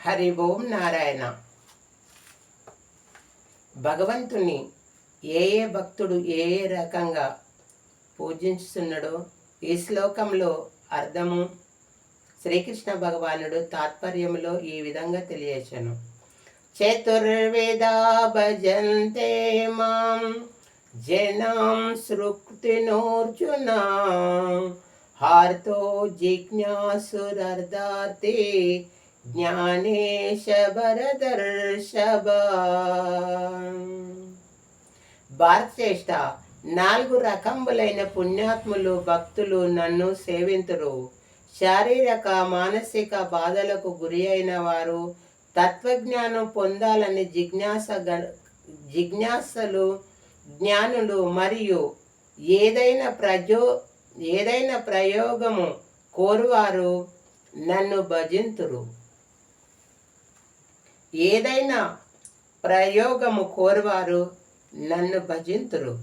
హరి ఓం నారాయణ. భగవంతుని ఏ భక్తుడు ఏ రకంగా పూజిస్తున్నాడో ఈ శ్లోకంలో అర్థము శ్రీకృష్ణ భగవానుడు తాత్పర్యంలో ఈ విధంగా తెలియచేను. చతుర్వేదా భజంతే మాం జనం సృక్తినోర్జున హార్తో జిజ్ఞాసురర్ధార్థి జ్ఞానేశ భరదర్షభ. భారతశ్రేష్ఠ, 4 రకములైన పుణ్యాత్ములు భక్తులు నన్ను సేవింతురు. శారీరక మానసిక బాధలకు గురి అయిన వారు తత్వజ్ఞానం పొందాలని జిజ్ఞాసలు జ్ఞానులు మరియు ఏదైనా ప్రయోగము కోరువారు నన్ను భజింతురు. ఏదైనా ప్రయోగము కోరువారు నన్ను భజింతురు.